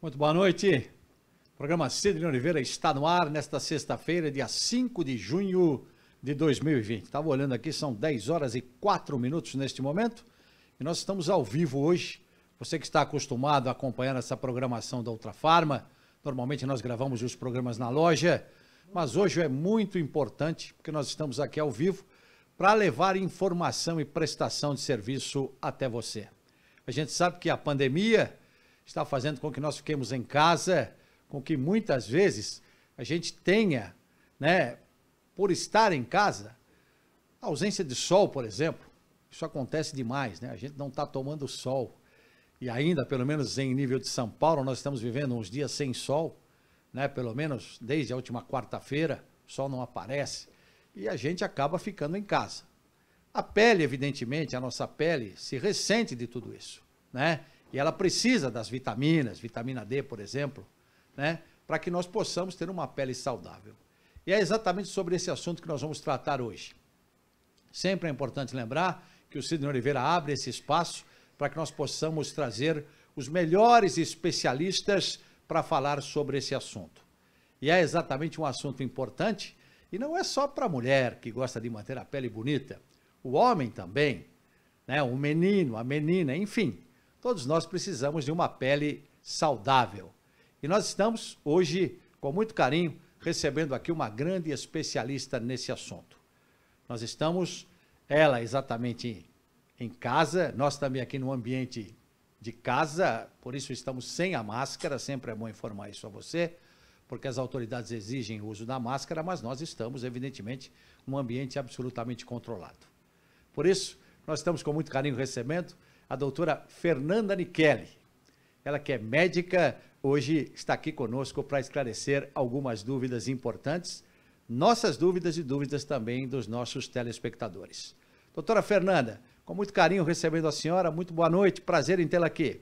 Muito boa noite. O programa Sidney Oliveira está no ar nesta sexta-feira, dia 5 de junho de 2020. Estava olhando aqui, são 10 horas e 4 minutos neste momento e nós estamos ao vivo hoje. Você que está acostumado a acompanhar essa programação da Ultrafarma, normalmente nós gravamos os programas na loja, mas hoje é muito importante porque nós estamos aqui ao vivo para levar informação e prestação de serviço até você. A gente sabe que a pandemia está fazendo com que nós fiquemos em casa, com que muitas vezes a gente tenha, por estar em casa, a ausência de sol, por exemplo. Isso acontece demais, A gente não está tomando sol. E ainda, pelo menos em nível de São Paulo, nós estamos vivendo uns dias sem sol, Pelo menos desde a última quarta-feira, o sol não aparece. E a gente acaba ficando em casa. A pele, evidentemente, a nossa pele se ressente de tudo isso, E ela precisa das vitaminas, vitamina D, por exemplo, para que nós possamos ter uma pele saudável. E é exatamente sobre esse assunto que nós vamos tratar hoje. Sempre é importante lembrar que o Sidney Oliveira abre esse espaço para que nós possamos trazer os melhores especialistas para falar sobre esse assunto. E é exatamente um assunto importante, e não é só para a mulher que gosta de manter a pele bonita, o homem também, o menino, a menina, enfim, todos nós precisamos de uma pele saudável. E nós estamos hoje, com muito carinho, recebendo aqui uma grande especialista nesse assunto. Nós estamos, ela exatamente em casa, nós também aqui no ambiente de casa, por isso estamos sem a máscara, sempre é bom informar isso a você, porque as autoridades exigem o uso da máscara, mas nós estamos, evidentemente, num ambiente absolutamente controlado. Por isso, nós estamos com muito carinho recebendo a doutora Fernanda Nichelli. Ela que é médica, hoje está aqui conosco para esclarecer algumas dúvidas importantes, nossas dúvidas e dúvidas também dos nossos telespectadores. Doutora Fernanda, com muito carinho recebendo a senhora, muito boa noite, prazer em tê-la aqui.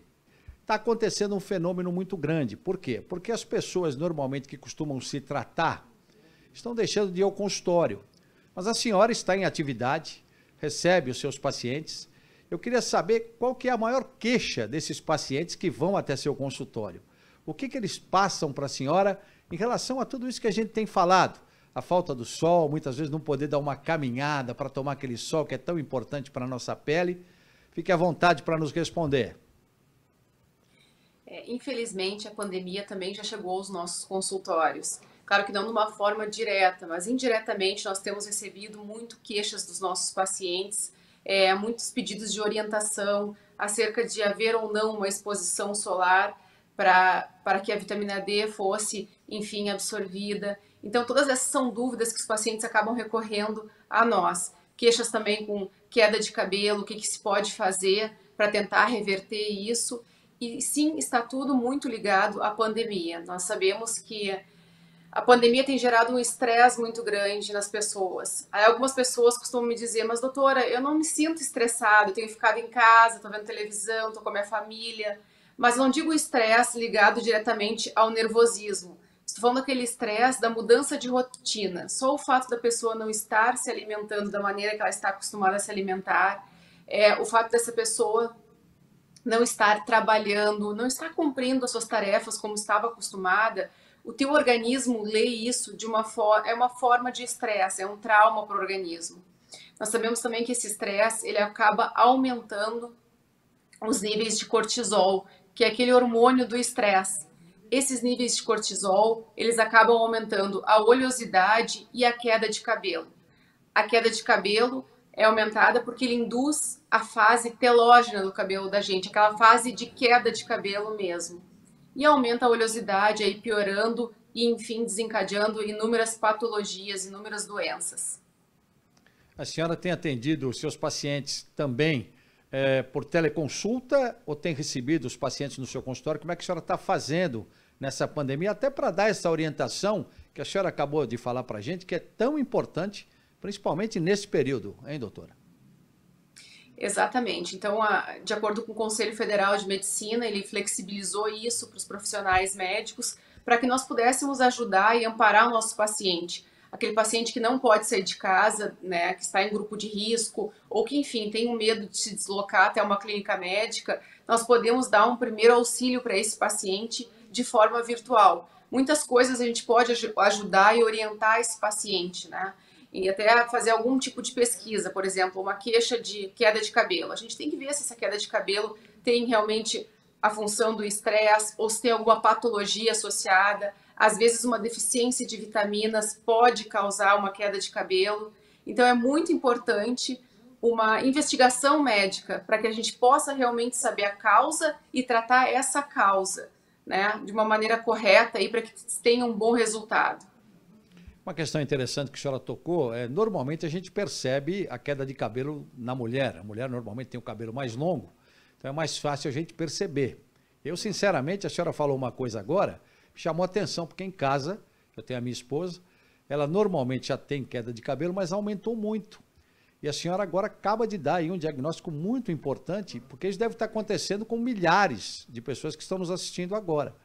Está acontecendo um fenômeno muito grande, por quê? Porque as pessoas normalmente que costumam se tratar estão deixando de ir ao consultório, mas a senhora está em atividade, recebe os seus pacientes. Eu queria saber qual que é a maior queixa desses pacientes que vão até seu consultório. O que eles passam para a senhora em relação a tudo isso que a gente tem falado? A falta do sol, muitas vezes não poder dar uma caminhada para tomar aquele sol que é tão importante para a nossa pele. Fique à vontade para nos responder. Infelizmente, a pandemia também já chegou aos nossos consultórios. Claro que não de uma forma direta, mas indiretamente nós temos recebido muito queixas dos nossos pacientes, muitos pedidos de orientação acerca de haver ou não uma exposição solar para que a vitamina D fosse, enfim, absorvida. Então, todas essas são dúvidas que os pacientes acabam recorrendo a nós. Queixas também com queda de cabelo, o que se pode fazer para tentar reverter isso. E sim, está tudo muito ligado à pandemia. Nós sabemos que a pandemia tem gerado um estresse muito grande nas pessoas. Aí algumas pessoas costumam me dizer, mas doutora, eu não me sinto estressado, eu tenho ficado em casa, estou vendo televisão, estou com a minha família. Mas não digo estresse ligado diretamente ao nervosismo. Estou falando daquele estresse da mudança de rotina. Só o fato da pessoa não estar se alimentando da maneira que ela está acostumada a se alimentar, o fato dessa pessoa não estar trabalhando, não estar cumprindo as suas tarefas como estava acostumada, o teu organismo lê isso de uma forma de estresse, é um trauma para o organismo. Nós sabemos também que esse estresse, ele acaba aumentando os níveis de cortisol, que é aquele hormônio do estresse. Esses níveis de cortisol, eles acabam aumentando a oleosidade e a queda de cabelo. A queda de cabelo é aumentada porque ele induz a fase telógena do cabelo da gente, aquela fase de queda de cabelo mesmo. E aumenta a oleosidade, aí piorando e, enfim, desencadeando inúmeras patologias, inúmeras doenças. A senhora tem atendido os seus pacientes também por teleconsulta ou tem recebido os pacientes no seu consultório? Como é que a senhora está fazendo nessa pandemia? Até para dar essa orientação que a senhora acabou de falar para a gente, que é tão importante, principalmente nesse período, hein, doutora? Exatamente. Então, de acordo com o Conselho Federal de Medicina, ele flexibilizou isso para os profissionais médicos para que nós pudéssemos ajudar e amparar o nosso paciente. Aquele paciente que não pode sair de casa, que está em grupo de risco, ou que, enfim, tem um medo de se deslocar até uma clínica médica, nós podemos dar um primeiro auxílio para esse paciente de forma virtual. Muitas coisas a gente pode ajudar e orientar esse paciente, né? E até fazer algum tipo de pesquisa, por exemplo, uma queixa de queda de cabelo. A gente tem que ver se essa queda de cabelo tem realmente a função do estresse ou se tem alguma patologia associada. Às vezes, uma deficiência de vitaminas pode causar uma queda de cabelo. Então, é muito importante uma investigação médica para que a gente possa realmente saber a causa e tratar essa causa, né, de uma maneira correta para que tenha um bom resultado. Uma questão interessante que a senhora tocou é, normalmente a gente percebe a queda de cabelo na mulher. A mulher normalmente tem o cabelo mais longo, então é mais fácil a gente perceber. Eu, sinceramente, a senhora falou uma coisa agora, me chamou a atenção, porque em casa, eu tenho a minha esposa, ela normalmente já tem queda de cabelo, mas aumentou muito. E a senhora agora acaba de dar aí um diagnóstico muito importante, porque isso deve estar acontecendo com milhares de pessoas que estão nos assistindo agora.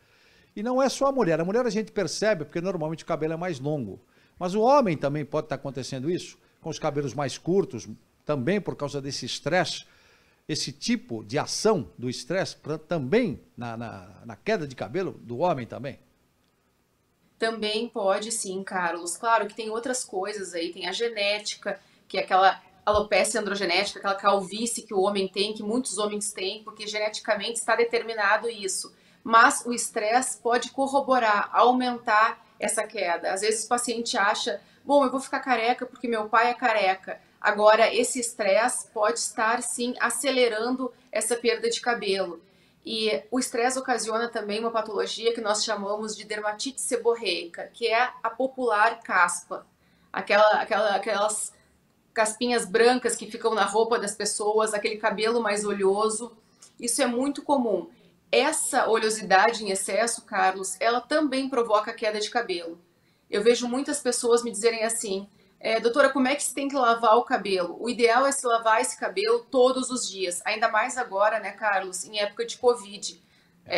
E não é só a mulher a gente percebe, porque normalmente o cabelo é mais longo. Mas o homem também pode estar acontecendo isso, com os cabelos mais curtos, também por causa desse estresse, esse tipo de ação do estresse, também na queda de cabelo do homem também? Também pode sim, Carlos. Claro que tem outras coisas aí, tem a genética, que é aquela alopecia androgenética, aquela calvície que o homem tem, que muitos homens têm, porque geneticamente está determinado isso. Mas o estresse pode corroborar, aumentar essa queda. Às vezes o paciente acha, bom, eu vou ficar careca porque meu pai é careca. Agora, esse estresse pode estar, sim, acelerando essa perda de cabelo. E o estresse ocasiona também uma patologia que nós chamamos de dermatite seborreica, que é a popular caspa. Aquelas caspinhas brancas que ficam na roupa das pessoas, aquele cabelo mais oleoso. Isso é muito comum. Essa oleosidade em excesso, Carlos, ela também provoca queda de cabelo. Eu vejo muitas pessoas me dizerem assim, doutora, como é que se tem que lavar o cabelo? O ideal é se lavar esse cabelo todos os dias, ainda mais agora, né, Carlos, em época de Covid.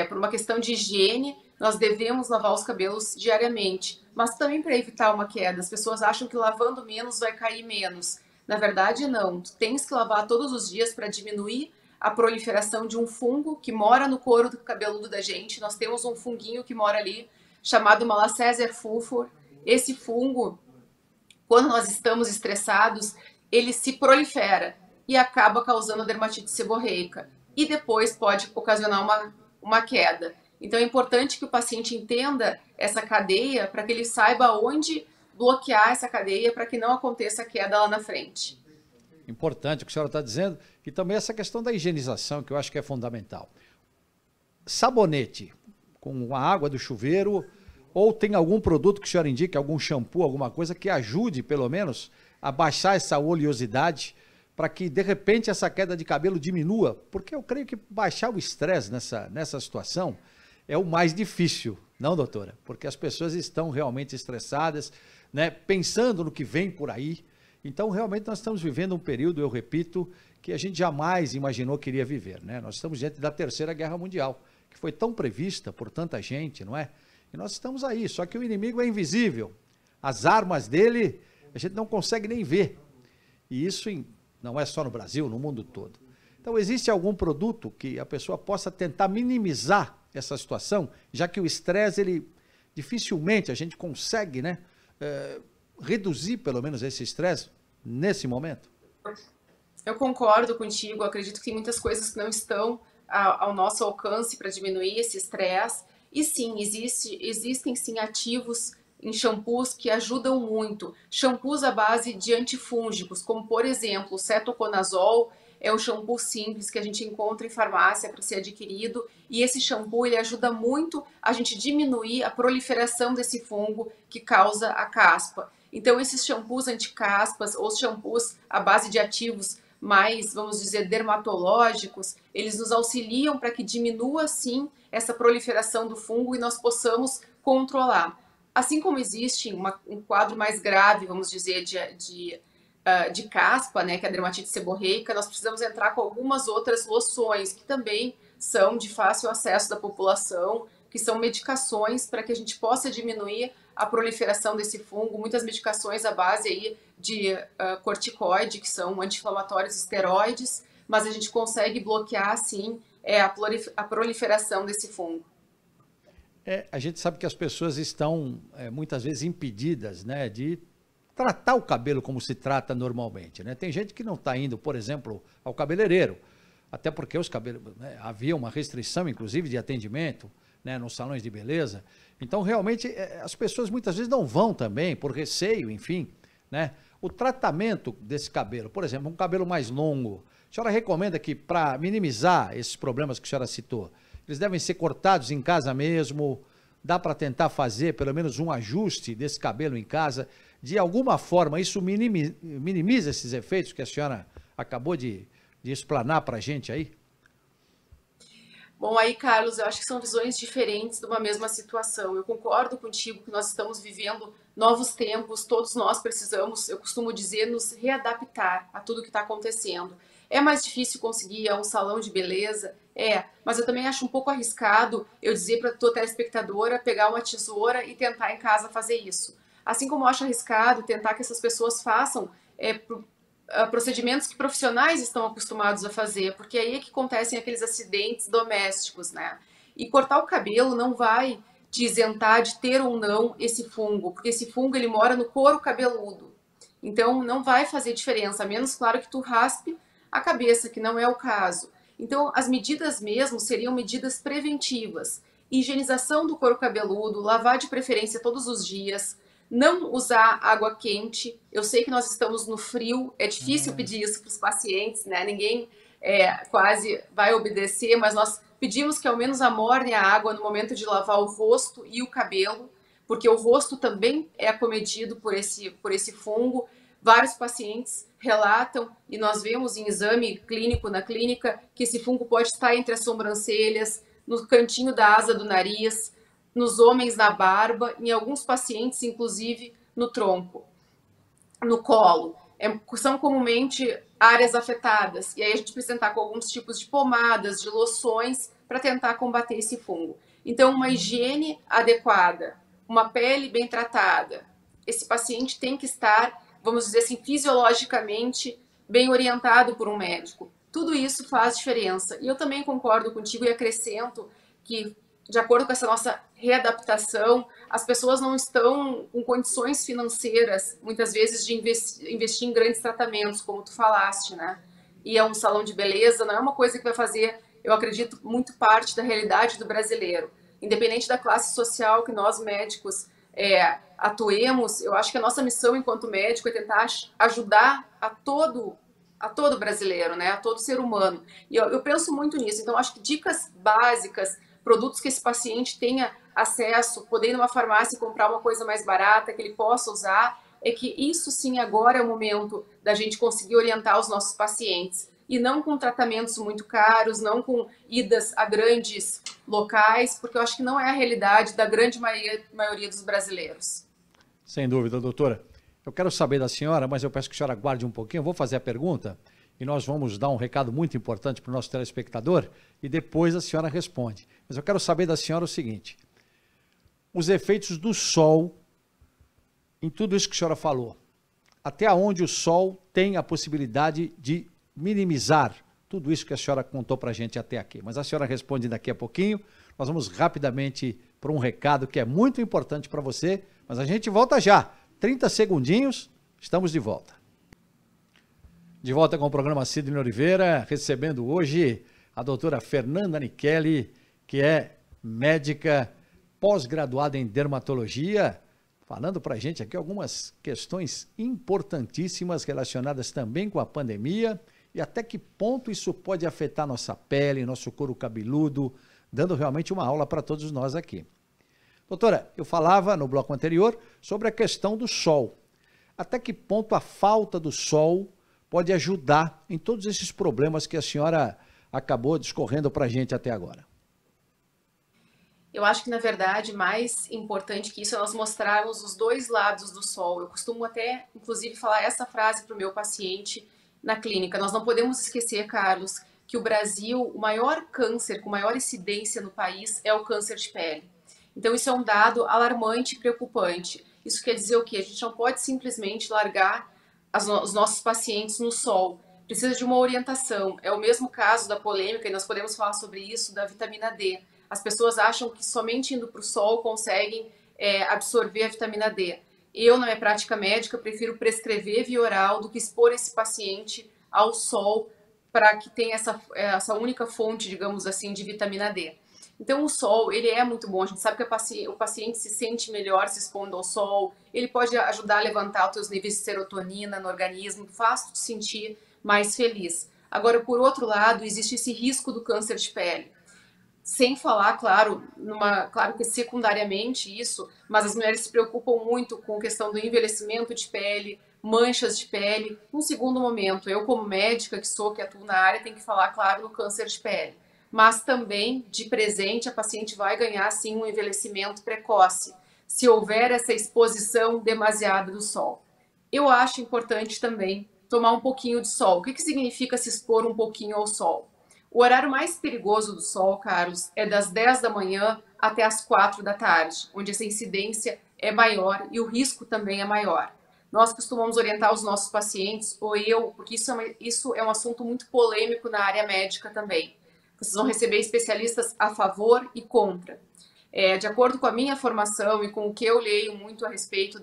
Por uma questão de higiene, nós devemos lavar os cabelos diariamente, mas também para evitar uma queda. As pessoas acham que lavando menos vai cair menos. Na verdade, não. Tu tens que lavar todos os dias para diminuir a proliferação de um fungo que mora no couro do cabeludo da gente. Nós temos um funguinho que mora ali, chamado Malassezia fulfur. Esse fungo, quando nós estamos estressados, ele se prolifera e acaba causando dermatite seborreica. E depois pode ocasionar uma queda. Então é importante que o paciente entenda essa cadeia para que ele saiba onde bloquear essa cadeia para que não aconteça a queda lá na frente. Importante o que a senhora está dizendo, e também essa questão da higienização, que eu acho que é fundamental. Sabonete com a água do chuveiro, ou tem algum produto que a senhora indique, algum shampoo, alguma coisa que ajude, pelo menos, a baixar essa oleosidade, para que, de repente, essa queda de cabelo diminua? Porque eu creio que baixar o estresse nessa situação é o mais difícil, não, doutora? Porque as pessoas estão realmente estressadas, né, pensando no que vem por aí. Então, realmente, nós estamos vivendo um período, eu repito, que a gente jamais imaginou que iria viver, né? Nós estamos diante da Terceira Guerra Mundial, que foi tão prevista por tanta gente, não é? E nós estamos aí, só que o inimigo é invisível. As armas dele, a gente não consegue nem ver. E isso não é só no Brasil, no mundo todo. Então, existe algum produto que a pessoa possa tentar minimizar essa situação, já que o estresse, ele dificilmente a gente consegue, né, reduzir pelo menos esse estresse nesse momento? Eu concordo contigo, acredito que tem muitas coisas que não estão ao nosso alcance para diminuir esse estresse. E sim, existem sim ativos em shampoos que ajudam muito. Shampoos à base de antifúngicos, como por exemplo o cetoconazol, é um shampoo simples que a gente encontra em farmácia para ser adquirido. E esse shampoo ele ajuda muito a gente diminuir a proliferação desse fungo que causa a caspa. Então esses shampoos anticaspas ou shampoos à base de ativos mais, vamos dizer, dermatológicos, eles nos auxiliam para que diminua, sim, essa proliferação do fungo e nós possamos controlar. Assim como existe um quadro mais grave, vamos dizer, de caspa, né, que é a dermatite seborreica, nós precisamos entrar com algumas outras loções, que também são de fácil acesso da população, que são medicações para que a gente possa diminuir a proliferação desse fungo, muitas medicações à base aí de corticoide, que são anti-inflamatórios esteroides, mas a gente consegue bloquear, sim, a proliferação desse fungo. A gente sabe que as pessoas estão muitas vezes impedidas, né, de tratar o cabelo como se trata normalmente, né? Tem gente que não está indo, por exemplo, ao cabeleireiro, até porque os cabelos, né, havia uma restrição, inclusive, de atendimento, né, nos salões de beleza. Então, realmente, as pessoas muitas vezes não vão também, por receio, enfim, né? O tratamento desse cabelo, por exemplo, um cabelo mais longo, a senhora recomenda que, para minimizar esses problemas que a senhora citou, eles devem ser cortados em casa mesmo? Dá para tentar fazer pelo menos um ajuste desse cabelo em casa? De alguma forma, isso minimiza esses efeitos que a senhora acabou de explanar para a gente aí? Bom, aí, Carlos, eu acho que são visões diferentes de uma mesma situação. Eu concordo contigo que nós estamos vivendo novos tempos, todos nós precisamos, eu costumo dizer, nos readaptar a tudo que está acontecendo. É mais difícil conseguir um salão de beleza? Mas eu também acho um pouco arriscado eu dizer para a tua telespectadora pegar uma tesoura e tentar em casa fazer isso. Assim como eu acho arriscado tentar que essas pessoas façam procedimentos que profissionais estão acostumados a fazer, porque aí é que acontecem aqueles acidentes domésticos, né? E cortar o cabelo não vai te isentar de ter ou não esse fungo, porque esse fungo ele mora no couro cabeludo. Então não vai fazer diferença, a menos claro que tu raspe a cabeça, que não é o caso. Então as medidas mesmo seriam medidas preventivas. Higienização do couro cabeludo, lavar de preferência todos os dias, não usar água quente. Eu sei que nós estamos no frio, é difícil pedir isso para os pacientes, né? Ninguém quase vai obedecer, mas nós pedimos que ao menos amorne a água no momento de lavar o rosto e o cabelo, porque o rosto também é acometido por esse fungo. Vários pacientes relatam, e nós vemos em exame clínico na clínica, que esse fungo pode estar entre as sobrancelhas, no cantinho da asa do nariz, nos homens na barba, em alguns pacientes, inclusive, no tronco, no colo. São comumente áreas afetadas. E aí a gente precisa tentar com alguns tipos de pomadas, de loções, para tentar combater esse fungo. Então, uma higiene adequada, uma pele bem tratada. Esse paciente tem que estar, vamos dizer assim, fisiologicamente bem orientado por um médico. Tudo isso faz diferença. E eu também concordo contigo e acrescento que, de acordo com essa nossa readaptação, as pessoas não estão com condições financeiras, muitas vezes, de investir em grandes tratamentos, como tu falaste, né? E um salão de beleza não é uma coisa que vai fazer, eu acredito, muito parte da realidade do brasileiro. Independente da classe social que nós médicos atuemos, eu acho que a nossa missão enquanto médico é tentar ajudar a todo brasileiro, né? A todo ser humano. E eu penso muito nisso. Então, acho que dicas básicas, produtos que esse paciente tenha acesso, poder ir numa farmácia e comprar uma coisa mais barata, que ele possa usar, é que isso sim agora é o momento da gente conseguir orientar os nossos pacientes. E não com tratamentos muito caros, não com idas a grandes locais, porque eu acho que não é a realidade da grande maioria dos brasileiros. Sem dúvida, doutora. Eu quero saber da senhora, mas eu peço que a senhora aguarde um pouquinho. Eu vou fazer a pergunta e nós vamos dar um recado muito importante para o nosso telespectador e depois a senhora responde. Mas eu quero saber da senhora o seguinte: os efeitos do sol em tudo isso que a senhora falou. Até onde o sol tem a possibilidade de minimizar tudo isso que a senhora contou para a gente até aqui. Mas a senhora responde daqui a pouquinho. Nós vamos rapidamente para um recado que é muito importante para você, mas a gente volta já. 30 segundinhos, estamos de volta. De volta com o programa Sidney Oliveira, recebendo hoje a doutora Fernanda Nichelli, que é médica pós-graduada em dermatologia, falando para a gente aqui algumas questões importantíssimas relacionadas também com a pandemia e até que ponto isso pode afetar nossa pele, nosso couro cabeludo, dando realmente uma aula para todos nós aqui. Doutora, eu falava no bloco anterior sobre a questão do sol. Até que ponto a falta do sol pode ajudar em todos esses problemas que a senhora acabou discorrendo para a gente até agora? Eu acho que, na verdade, mais importante que isso é nós mostrarmos os dois lados do sol. Eu costumo até, inclusive, falar essa frase para o meu paciente na clínica. Nós não podemos esquecer, Carlos, que o Brasil, o maior câncer com maior incidência no país é o câncer de pele. Então, isso é um dado alarmante e preocupante. Isso quer dizer o quê? A gente não pode simplesmente largar os nossos pacientes no sol. Precisa de uma orientação. É o mesmo caso da polêmica, e nós podemos falar sobre isso, da vitamina D. As pessoas acham que somente indo para o sol conseguem absorver a vitamina D. Eu, na minha prática médica, prefiro prescrever via oral do que expor esse paciente ao sol para que tenha essa única fonte, digamos assim, de vitamina D. Então, o sol, ele é muito bom. A gente sabe que o paciente se sente melhor se expondo ao sol. Ele pode ajudar a levantar os teus níveis de serotonina no organismo, faz te sentir mais feliz. Agora, por outro lado, existe esse risco do câncer de pele. Sem falar, claro, claro que secundariamente isso, mas as mulheres se preocupam muito com a questão do envelhecimento de pele, manchas de pele. Num segundo momento, eu como médica que atuo na área, tenho que falar, claro, no câncer de pele. Mas também, de presente, a paciente vai ganhar, sim, um envelhecimento precoce, se houver essa exposição demasiada do sol. Eu acho importante também tomar um pouquinho de sol. O que significa se expor um pouquinho ao sol? O horário mais perigoso do sol, Carlos, é das 10 da manhã até as 4 da tarde, onde essa incidência é maior e o risco também é maior. Nós costumamos orientar os nossos pacientes, porque isso é um assunto muito polêmico na área médica também. Vocês vão receber especialistas a favor e contra. De acordo com a minha formação e com o que eu leio muito a respeito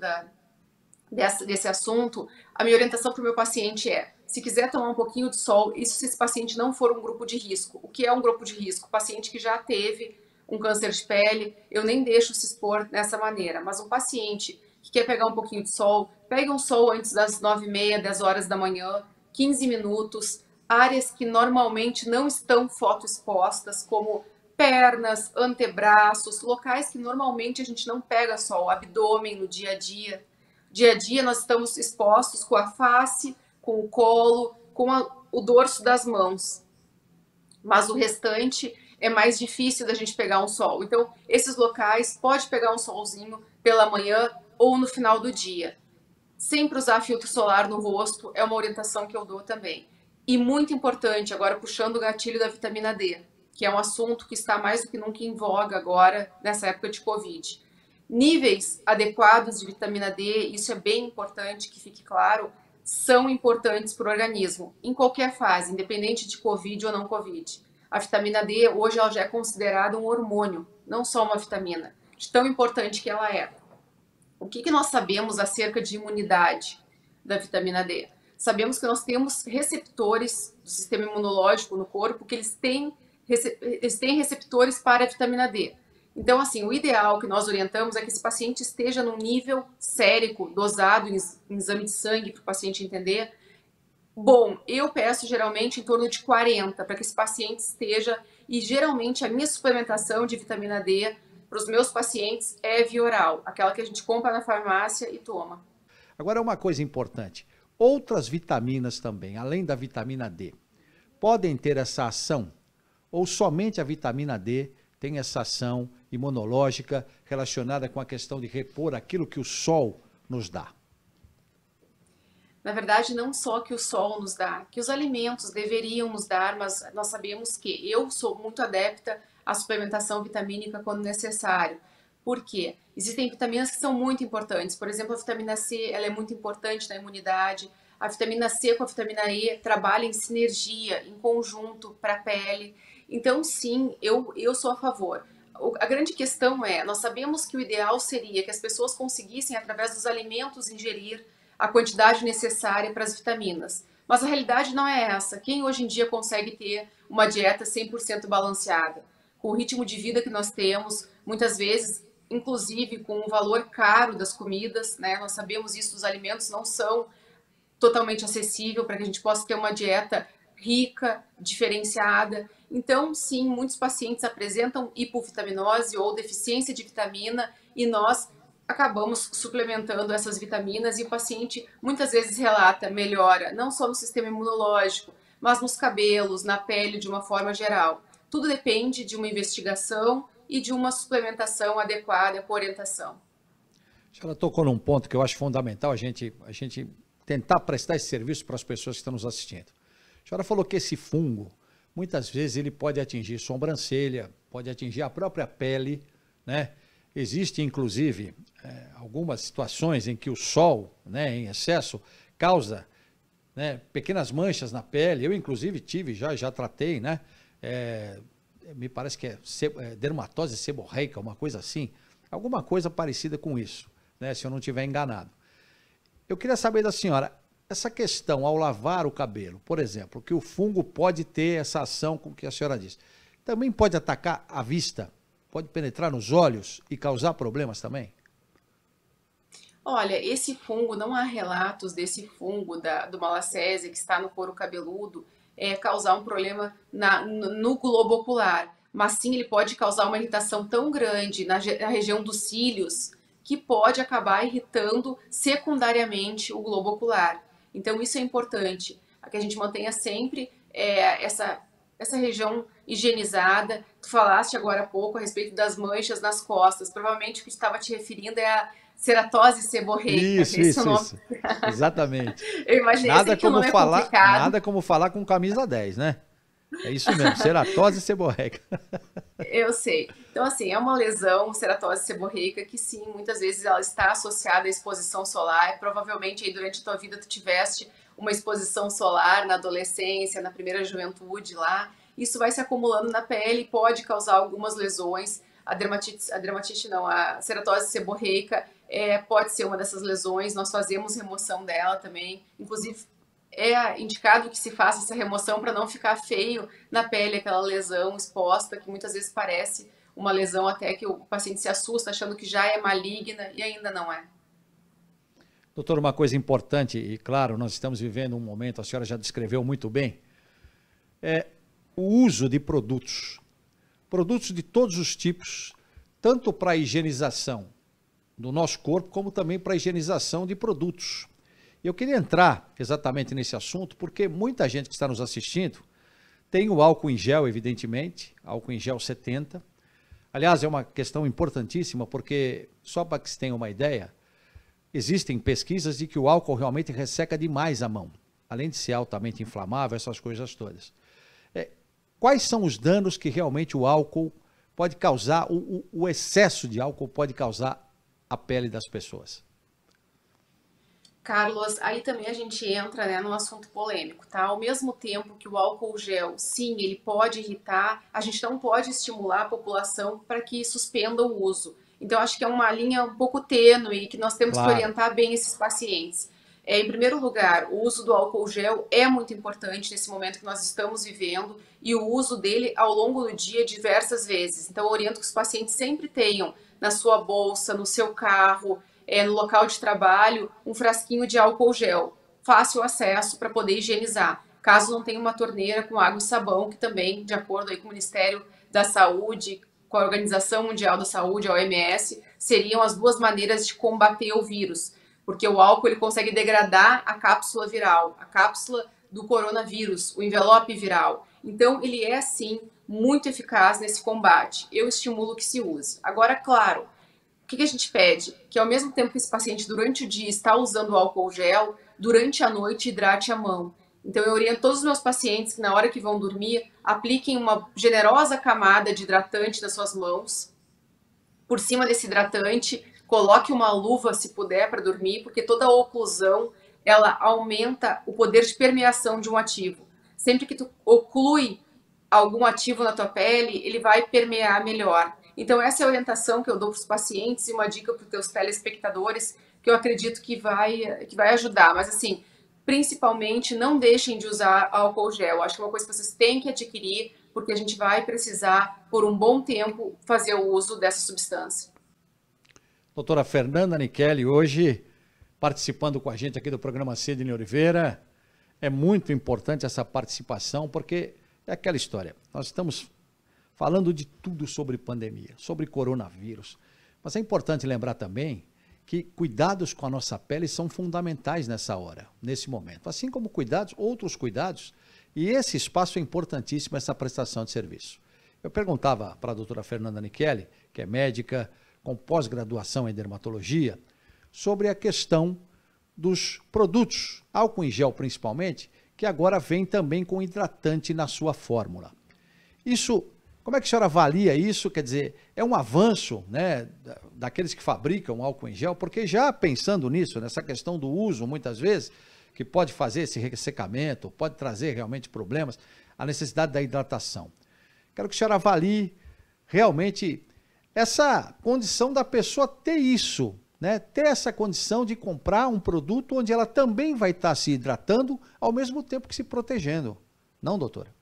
desse assunto, a minha orientação para o meu paciente se quiser tomar um pouquinho de sol, isso se esse paciente não for um grupo de risco. O que é um grupo de risco? O paciente que já teve um câncer de pele, eu nem deixo se expor dessa maneira. Mas um paciente que quer pegar um pouquinho de sol, pega um sol antes das 9h30, 10 horas da manhã, 15 minutos, áreas que normalmente não estão fotoexpostas, como pernas, antebraços, locais que normalmente a gente não pega sol, abdômen no dia a dia. Dia a dia nós estamos expostos com a face, com o colo, com o dorso das mãos. Mas o restante é mais difícil da gente pegar um sol. Então, esses locais, pode pegar um solzinho pela manhã ou no final do dia. Sempre usar filtro solar no rosto é uma orientação que eu dou também. E muito importante, agora puxando o gatilho da vitamina D, que é um assunto que está mais do que nunca em voga agora, nessa época de Covid. Níveis adequados de vitamina D, isso é bem importante que fique claro, são importantes para o organismo, em qualquer fase, independente de Covid ou não Covid. A vitamina D, hoje, ela já é considerada um hormônio, não só uma vitamina, de tão importante que ela é. O que nós sabemos acerca de imunidade da vitamina D? Sabemos que nós temos receptores do sistema imunológico no corpo, que eles têm receptores para a vitamina D. Então, assim, o ideal que nós orientamos é que esse paciente esteja num nível sérico, dosado em exame de sangue, para o paciente entender. Bom, eu peço geralmente em torno de 40, para que esse paciente esteja, e geralmente a minha suplementação de vitamina D para os meus pacientes é via oral, aquela que a gente compra na farmácia e toma. Agora, uma coisa importante, outras vitaminas também, além da vitamina D, podem ter essa ação, ou somente a vitamina D tem essa ação imunológica relacionada com a questão de repor aquilo que o sol nos dá? Na verdade, não só que o sol nos dá, que os alimentos deveriam nos dar, mas nós sabemos que eu sou muito adepta à suplementação vitamínica quando necessário. Por quê? Existem vitaminas que são muito importantes. Por exemplo, a vitamina C, ela é muito importante na imunidade. A vitamina C com a vitamina E trabalham em sinergia, em conjunto para a pele. Então, sim, eu sou a favor. A grande questão nós sabemos que o ideal seria que as pessoas conseguissem, através dos alimentos, ingerir a quantidade necessária para as vitaminas. Mas a realidade não é essa. Quem hoje em dia consegue ter uma dieta 100% balanceada? Com o ritmo de vida que nós temos, muitas vezes, inclusive com o valor caro das comidas, né? Nós sabemos isso, os alimentos não são totalmente acessíveis para que a gente possa ter uma dieta rica, diferenciada. Então, sim, muitos pacientes apresentam hipovitaminose ou deficiência de vitamina e nós acabamos suplementando essas vitaminas e o paciente muitas vezes relata melhora, não só no sistema imunológico, mas nos cabelos, na pele de uma forma geral. Tudo depende de uma investigação e de uma suplementação adequada com orientação. A senhora tocou num ponto que eu acho fundamental a gente tentar prestar esse serviço para as pessoas que estão nos assistindo. A senhora falou que esse fungo, muitas vezes ele pode atingir sobrancelha, pode atingir a própria pele, né? Existe, inclusive, algumas situações em que o sol, né, em excesso, causa, né, pequenas manchas na pele. Eu, inclusive, tive já tratei, né, me parece que é dermatose seborreica, uma coisa assim, alguma coisa parecida com isso, né, se eu não estiver enganado. Eu queria saber da senhora, essa questão ao lavar o cabelo, por exemplo, que o fungo pode ter essa ação com que a senhora disse, também pode atacar a vista, pode penetrar nos olhos e causar problemas também? Olha, esse fungo, não há relatos desse fungo do malacésia que está no couro cabeludo causar um problema no globo ocular, mas sim ele pode causar uma irritação tão grande na região dos cílios que pode acabar irritando secundariamente o globo ocular. Então isso é importante, que a gente mantenha sempre essa região higienizada. Tu falaste agora há pouco a respeito das manchas nas costas, provavelmente o que tu estava te referindo é a ceratose seborreica. Isso. Exatamente. Eu imaginei Nada que o nome é falar, complicado. nada como falar com camisa 10, né? É isso mesmo, ceratose seborreica. Eu sei. Então, assim, é uma lesão, ceratose seborreica, que sim, muitas vezes ela está associada à exposição solar. Provavelmente aí durante a tua vida tu tiveste uma exposição solar na adolescência, na primeira juventude lá. Isso vai se acumulando na pele e pode causar algumas lesões. A ceratose seborreica pode ser uma dessas lesões. Nós fazemos remoção dela também. Inclusive, é indicado que se faça essa remoção para não ficar feio na pele, aquela lesão exposta, que muitas vezes parece uma lesão até que o paciente se assusta achando que já é maligna e ainda não é. Doutor, uma coisa importante, e claro, nós estamos vivendo um momento, a senhora já descreveu muito bem, é o uso de produtos de todos os tipos, tanto para a higienização do nosso corpo, como também para a higienização de produtos. Eu queria entrar exatamente nesse assunto, porque muita gente que está nos assistindo tem o álcool em gel, evidentemente, álcool em gel 70. Aliás, é uma questão importantíssima, porque, só para que se tenha uma ideia, existem pesquisas de que o álcool realmente resseca demais a mão, além de ser altamente inflamável, essas coisas todas. Quais são os danos que realmente o álcool pode causar, o excesso de álcool pode causar à pele das pessoas? Carlos, aí também a gente entra, né, num assunto polêmico, tá? Ao mesmo tempo que o álcool gel, sim, ele pode irritar, a gente não pode estimular a população para que suspenda o uso. Então, acho que é uma linha um pouco tênue que nós temos que orientar bem esses pacientes. Em primeiro lugar, o uso do álcool gel é muito importante nesse momento que nós estamos vivendo e o uso dele ao longo do dia diversas vezes. Então, eu oriento que os pacientes sempre tenham na sua bolsa, no seu carro, no local de trabalho, um frasquinho de álcool gel, fácil acesso para poder higienizar. Caso não tenha uma torneira com água e sabão, que também, de acordo aí com o Ministério da Saúde, com a Organização Mundial da Saúde, a OMS, seriam as duas maneiras de combater o vírus, porque o álcool ele consegue degradar a cápsula viral, a cápsula do coronavírus, o envelope viral. Então, ele é, sim, muito eficaz nesse combate. Eu estimulo que se use. Agora, claro, o que a gente pede? Que ao mesmo tempo que esse paciente durante o dia está usando o álcool gel, durante a noite hidrate a mão. Então eu oriento todos os meus pacientes que na hora que vão dormir, apliquem uma generosa camada de hidratante nas suas mãos. Por cima desse hidratante, coloque uma luva se puder para dormir, porque toda a oclusão, ela aumenta o poder de permeação de um ativo. Sempre que tu oclui algum ativo na tua pele, ele vai permear melhor. Então, essa é a orientação que eu dou para os pacientes e uma dica para os teus telespectadores que eu acredito que vai ajudar. Mas, assim, principalmente, não deixem de usar álcool gel. Acho que é uma coisa que vocês têm que adquirir, porque a gente vai precisar, por um bom tempo, fazer o uso dessa substância. Doutora Fernanda Nichelli, hoje participando com a gente aqui do programa Sidney Oliveira. É muito importante essa participação, porque é aquela história. Nós estamos falando de tudo sobre pandemia, sobre coronavírus. Mas é importante lembrar também que cuidados com a nossa pele são fundamentais nessa hora, nesse momento. Assim como outros cuidados, e esse espaço é importantíssimo, essa prestação de serviço. Eu perguntava para a doutora Fernanda Nichelli, que é médica com pós-graduação em dermatologia, sobre a questão dos produtos, álcool em gel principalmente, que agora vem também com hidratante na sua fórmula. Isso, como é que a senhora avalia isso? Quer dizer, é um avanço, né, daqueles que fabricam álcool em gel? Porque já pensando nisso, nessa questão do uso, muitas vezes, que pode fazer esse ressecamento, pode trazer realmente problemas, a necessidade da hidratação. Quero que a senhora avalie realmente essa condição da pessoa ter isso, né? Ter essa condição de comprar um produto onde ela também vai estar se hidratando ao mesmo tempo que se protegendo. Não, doutora?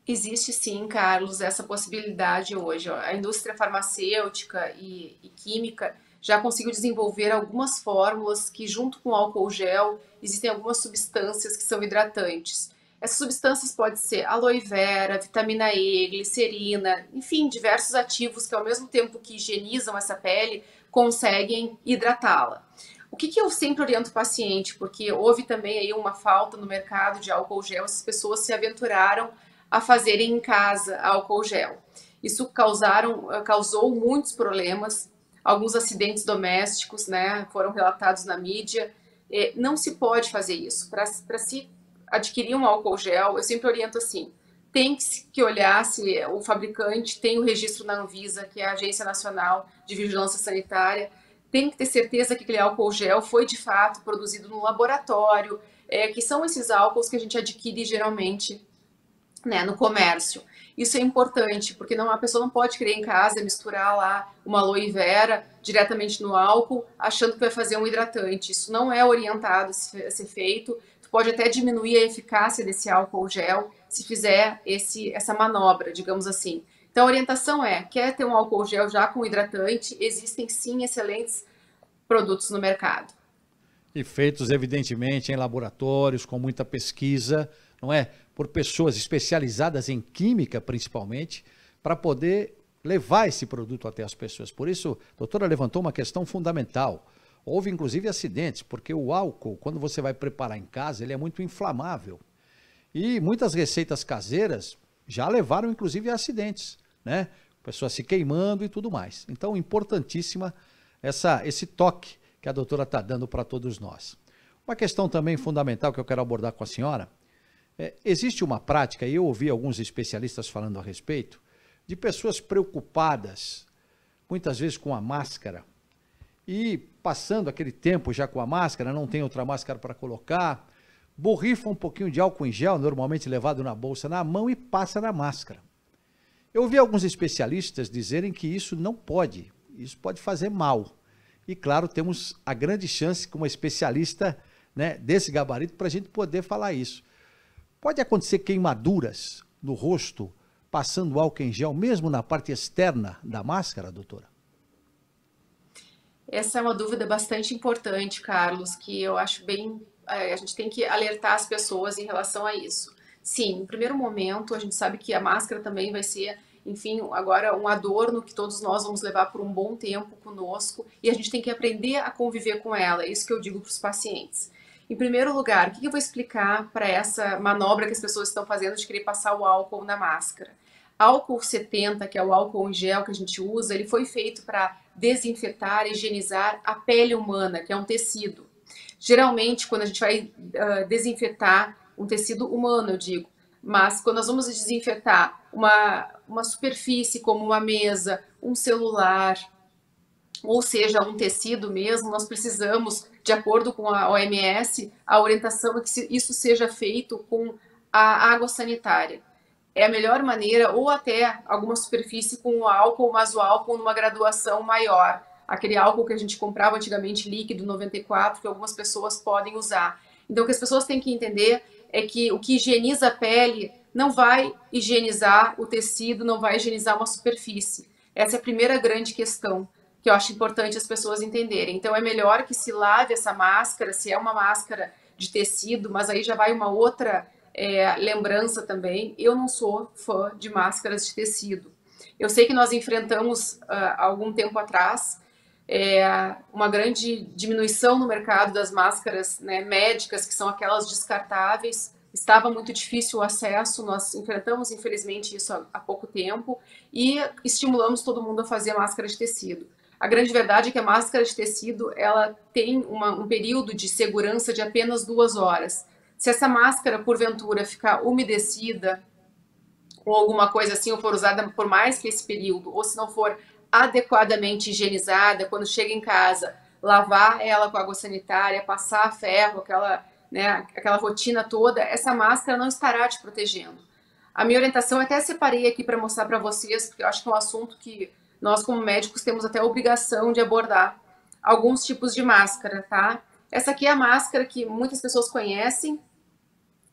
Existe sim, Carlos, essa possibilidade hoje. A indústria farmacêutica e química já conseguiu desenvolver algumas fórmulas que, junto com o álcool gel, existem algumas substâncias que são hidratantes. Essas substâncias podem ser aloe vera, vitamina E, glicerina, enfim, diversos ativos que, ao mesmo tempo que higienizam essa pele, conseguem hidratá-la. O que eu sempre oriento o paciente, porque houve também aí uma falta no mercado de álcool gel, essas pessoas se aventuraram a fazerem em casa álcool gel. Isso causou muitos problemas, alguns acidentes domésticos, né, foram relatados na mídia. Não se pode fazer isso. Para se adquirir um álcool gel, eu sempre oriento assim, tem que olhar se o fabricante tem o registro na Anvisa, que é a Agência Nacional de Vigilância Sanitária, tem que ter certeza que aquele álcool gel foi de fato produzido no laboratório, que são esses álcools que a gente adquire geralmente, né, no comércio. Isso é importante, porque a pessoa não pode querer em casa misturar lá uma aloe vera diretamente no álcool, achando que vai fazer um hidratante. Isso não é orientado a ser feito. Tu pode até diminuir a eficácia desse álcool gel se fizer essa manobra, digamos assim. Então a orientação quer ter um álcool gel já com hidratante, existem sim excelentes produtos no mercado. E feitos, evidentemente, em laboratórios, com muita pesquisa, não é? Por pessoas especializadas em química, principalmente, para poder levar esse produto até as pessoas. Por isso, a doutora levantou uma questão fundamental. Houve, inclusive, acidentes, porque o álcool, quando você vai preparar em casa, ele é muito inflamável. E muitas receitas caseiras já levaram, inclusive, a acidentes, né? Pessoas se queimando e tudo mais. Então, importantíssima esse toque que a doutora está dando para todos nós. Uma questão também fundamental que eu quero abordar com a senhora, existe uma prática, e eu ouvi alguns especialistas falando a respeito, de pessoas preocupadas, muitas vezes com a máscara, e passando aquele tempo já com a máscara, não tem outra máscara para colocar, borrifa um pouquinho de álcool em gel, normalmente levado na bolsa, na mão e passa na máscara. Eu ouvi alguns especialistas dizerem que isso não pode, isso pode fazer mal. E claro, temos a grande chance como especialista, né, desse gabarito para a gente poder falar isso. Pode acontecer queimaduras no rosto passando álcool em gel, mesmo na parte externa da máscara, doutora? Essa é uma dúvida bastante importante, Carlos, que eu acho bem... A gente tem que alertar as pessoas em relação a isso. Sim, no primeiro momento, a gente sabe que a máscara também vai ser, enfim, agora um adorno que todos nós vamos levar por um bom tempo conosco e a gente tem que aprender a conviver com ela. É isso que eu digo para os pacientes. Em primeiro lugar, o que eu vou explicar para essa manobra que as pessoas estão fazendo de querer passar o álcool na máscara? Álcool 70, que é o álcool em gel que a gente usa, ele foi feito para desinfetar, higienizar a pele humana, que é um tecido. Geralmente, quando a gente vai desinfetar um tecido humano, eu digo, mas quando nós vamos desinfetar uma superfície como uma mesa, um celular, ou seja, um tecido mesmo, nós precisamos, de acordo com a OMS, a orientação é que isso seja feito com a água sanitária. É a melhor maneira, ou até alguma superfície com o álcool, mas o álcool numa graduação maior. Aquele álcool que a gente comprava antigamente, líquido 94, que algumas pessoas podem usar. Então, o que as pessoas têm que entender é que o que higieniza a pele não vai higienizar o tecido, não vai higienizar uma superfície. Essa é a primeira grande questão que eu acho importante as pessoas entenderem. Então, é melhor que se lave essa máscara, se é uma máscara de tecido, mas aí já vai uma outra lembrança também. Eu não sou fã de máscaras de tecido. Eu sei que nós enfrentamos, há algum tempo atrás, uma grande diminuição no mercado das máscaras, né, médicas, que são aquelas descartáveis. Estava muito difícil o acesso, nós enfrentamos, infelizmente, isso há pouco tempo e estimulamos todo mundo a fazer máscara de tecido. A grande verdade é que a máscara de tecido ela tem um período de segurança de apenas 2 horas. Se essa máscara, porventura, ficar umedecida ou alguma coisa assim, ou for usada por mais que esse período, ou se não for adequadamente higienizada, quando chega em casa, lavar ela com água sanitária, passar ferro, aquela rotina toda, essa máscara não estará te protegendo. A minha orientação, eu até separei aqui para mostrar para vocês, porque eu acho que é um assunto que nós, como médicos, temos até a obrigação de abordar alguns tipos de máscara, tá? Essa aqui é a máscara que muitas pessoas conhecem,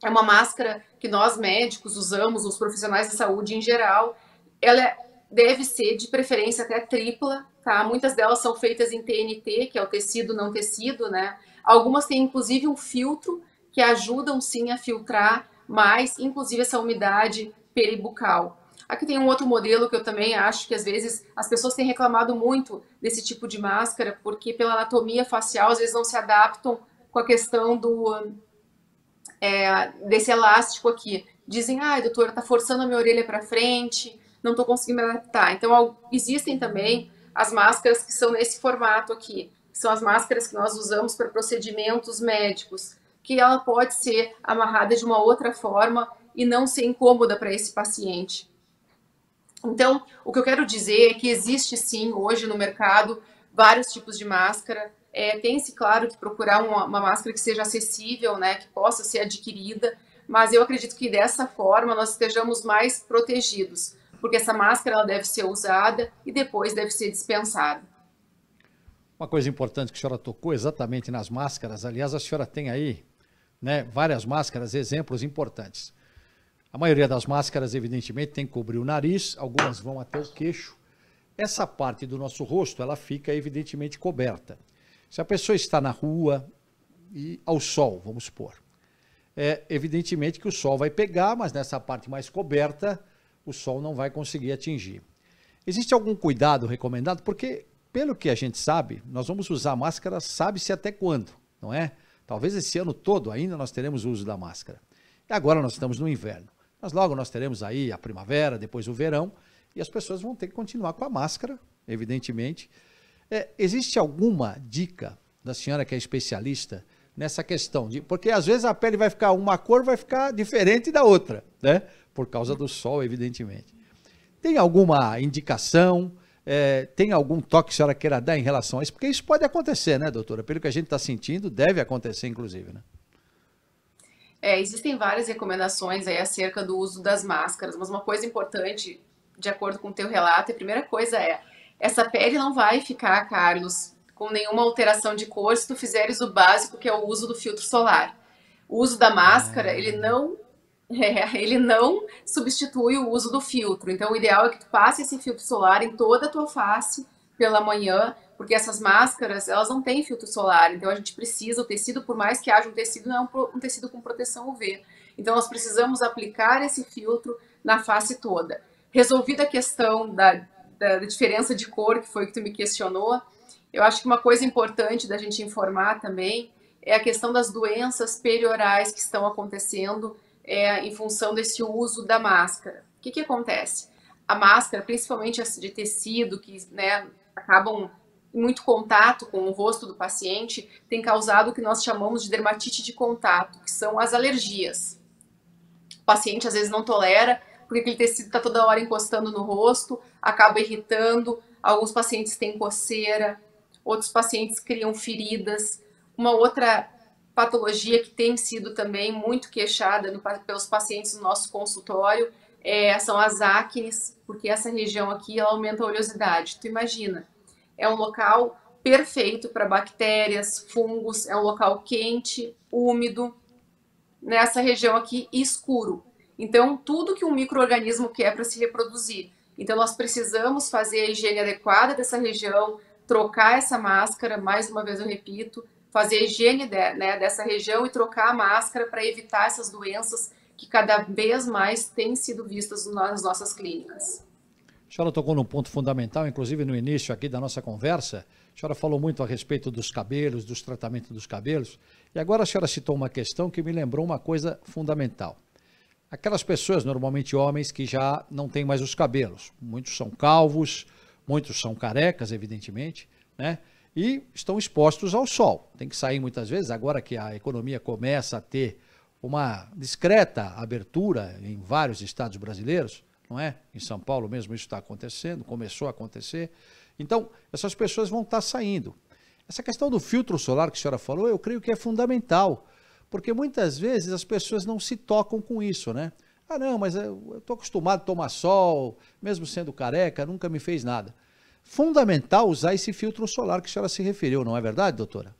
é uma máscara que nós médicos usamos, os profissionais de saúde em geral. Ela deve ser, de preferência, até tripla, tá? Muitas delas são feitas em TNT, que é o tecido não tecido, né? Algumas têm, inclusive, um filtro que ajudam, sim, a filtrar mais, inclusive, essa umidade peribucal. Aqui tem um outro modelo que eu também acho que, às vezes, as pessoas têm reclamado muito desse tipo de máscara, porque pela anatomia facial, às vezes, não se adaptam com a questão desse elástico aqui. Dizem, doutora, tá forçando a minha orelha para frente, não tô conseguindo me adaptar. Então, existem também as máscaras que são nesse formato aqui, que são as máscaras que nós usamos para procedimentos médicos, que ela pode ser amarrada de uma outra forma e não ser incômoda para esse paciente. Então, o que eu quero dizer é que existe sim, hoje no mercado, vários tipos de máscara. Tem-se, claro, que procurar uma máscara que seja acessível, né, que possa ser adquirida, mas eu acredito que dessa forma nós estejamos mais protegidos, porque essa máscara ela deve ser usada e depois deve ser dispensada. Uma coisa importante que a senhora tocou exatamente nas máscaras, aliás, a senhora tem aí, né, várias máscaras, exemplos importantes. A maioria das máscaras, evidentemente, tem que cobrir o nariz, algumas vão até o queixo. Essa parte do nosso rosto, ela fica evidentemente coberta. Se a pessoa está na rua e ao sol, vamos supor, evidentemente que o sol vai pegar, mas nessa parte mais coberta, o sol não vai conseguir atingir. Existe algum cuidado recomendado? Porque, pelo que a gente sabe, nós vamos usar máscara, sabe-se até quando, não é? Talvez esse ano todo ainda nós teremos o uso da máscara. E agora nós estamos no inverno. Mas logo nós teremos aí a primavera, depois o verão, e as pessoas vão ter que continuar com a máscara, evidentemente. Existe alguma dica da senhora que é especialista nessa questão? Porque às vezes a pele vai ficar, uma cor vai ficar diferente da outra, né? Por causa do sol, evidentemente. Tem alguma indicação, tem algum toque que a senhora queira dar em relação a isso? Porque isso pode acontecer, né, doutora? Pelo que a gente está sentindo, deve acontecer, inclusive, né? Existem várias recomendações aí acerca do uso das máscaras, mas uma coisa importante, de acordo com o teu relato, a primeira coisa essa pele não vai ficar, Carlos, com nenhuma alteração de cor se tu fizeres o básico, que é o uso do filtro solar. O uso da máscara, ele não substitui o uso do filtro. Então, o ideal é que tu passe esse filtro solar em toda a tua face pela manhã, porque essas máscaras, elas não têm filtro solar. Então, a gente precisa, o tecido, por mais que haja um tecido, não é um tecido com proteção UV. Então, nós precisamos aplicar esse filtro na face toda. Resolvida a questão da diferença de cor, que foi o que tu me questionou, eu acho que uma coisa importante da gente informar também é a questão das doenças periorais que estão acontecendo em função desse uso da máscara. O que acontece? A máscara, principalmente as de tecido, que acabam em muito contato com o rosto do paciente, tem causado o que nós chamamos de dermatite de contato, que são as alergias. O paciente às vezes não tolera, porque aquele tecido está toda hora encostando no rosto, acaba irritando. Alguns pacientes têm coceira, outros pacientes criam feridas. Uma outra patologia que tem sido também muito queixada pelos pacientes no nosso consultório são as acnes, porque essa região aqui ela aumenta a oleosidade. Tu imagina, é um local perfeito para bactérias, fungos, é um local quente, úmido, nessa região aqui escuro. Então, tudo que um micro-organismo quer para se reproduzir. Então, nós precisamos fazer a higiene adequada dessa região, trocar essa máscara, mais uma vez eu repito, fazer a higiene dessa região e trocar a máscara para evitar essas doenças que cada vez mais têm sido vistas nas nossas clínicas. A senhora tocou num ponto fundamental, inclusive no início aqui da nossa conversa, a senhora falou muito a respeito dos cabelos, dos tratamentos dos cabelos, e agora a senhora citou uma questão que me lembrou uma coisa fundamental. Aquelas pessoas, normalmente homens, que já não têm mais os cabelos. Muitos são calvos, muitos são carecas, evidentemente, né? E estão expostos ao sol. Tem que sair muitas vezes, agora que a economia começa a ter uma discreta abertura em vários estados brasileiros, não é? Em São Paulo mesmo isso está acontecendo, começou a acontecer. Então, essas pessoas vão estar saindo. Essa questão do filtro solar que a senhora falou, eu creio que é fundamental. Porque muitas vezes as pessoas não se tocam com isso, né? Ah, não, mas eu estou acostumado a tomar sol, mesmo sendo careca, nunca me fez nada. Fundamental usar esse filtro solar que a senhora se referiu, não é verdade, doutora?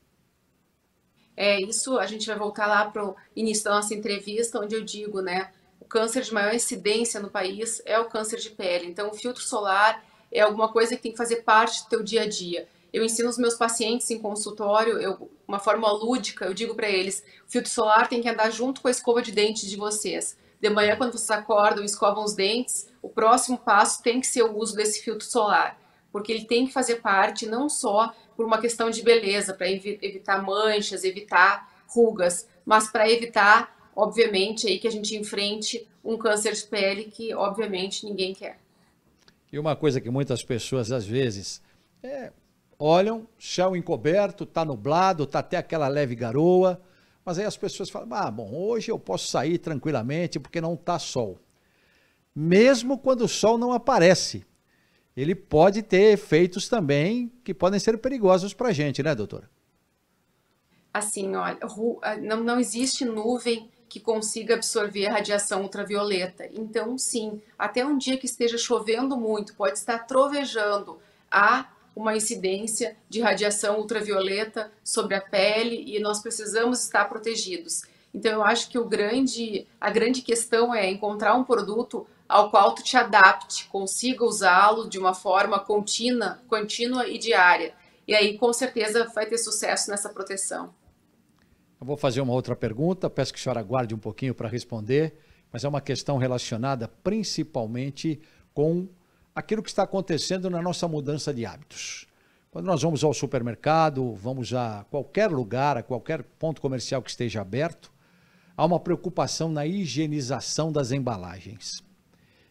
Isso a gente vai voltar lá para o início da nossa entrevista, onde eu digo, né, o câncer de maior incidência no país é o câncer de pele. Então, o filtro solar é alguma coisa que tem que fazer parte do teu dia a dia. Eu ensino os meus pacientes em consultório, uma forma lúdica, eu digo para eles, o filtro solar tem que andar junto com a escova de dente de vocês. De manhã, quando vocês acordam e escovam os dentes, o próximo passo tem que ser o uso desse filtro solar, porque ele tem que fazer parte não só por uma questão de beleza, para evitar manchas, evitar rugas, mas para evitar, obviamente, aí que a gente enfrente um câncer de pele que, obviamente, ninguém quer. E uma coisa que muitas pessoas, às vezes, olham, céu encoberto, está nublado, está até aquela leve garoa, mas aí as pessoas falam, ah, bom, hoje eu posso sair tranquilamente porque não está sol. Mesmo quando o sol não aparece, ele pode ter efeitos também que podem ser perigosos para a gente, né, doutora? Assim, olha, não existe nuvem que consiga absorver a radiação ultravioleta. Então, sim, até um dia que esteja chovendo muito, pode estar trovejando, há uma incidência de radiação ultravioleta sobre a pele e nós precisamos estar protegidos. Então, eu acho que a grande questão é encontrar um produto ao qual tu te adapte, consiga usá-lo de uma forma contínua e diária. E aí, com certeza, vai ter sucesso nessa proteção. Eu vou fazer uma outra pergunta, peço que a senhora aguarde um pouquinho para responder, mas é uma questão relacionada principalmente com aquilo que está acontecendo na nossa mudança de hábitos. Quando nós vamos ao supermercado, vamos a qualquer lugar, a qualquer ponto comercial que esteja aberto, há uma preocupação na higienização das embalagens.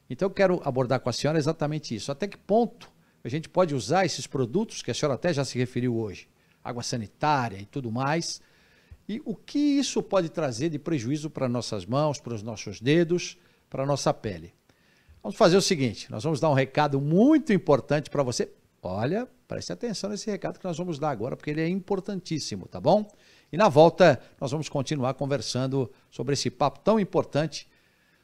Então eu quero abordar com a senhora exatamente isso. Até que ponto a gente pode usar esses produtos, que a senhora até já se referiu hoje, água sanitária e tudo mais, e o que isso pode trazer de prejuízo para nossas mãos, para os nossos dedos, para a nossa pele. Vamos fazer o seguinte, nós vamos dar um recado muito importante para você. Olha, preste atenção nesse recado que nós vamos dar agora, porque ele é importantíssimo, tá bom? E na volta nós vamos continuar conversando sobre esse papo tão importante,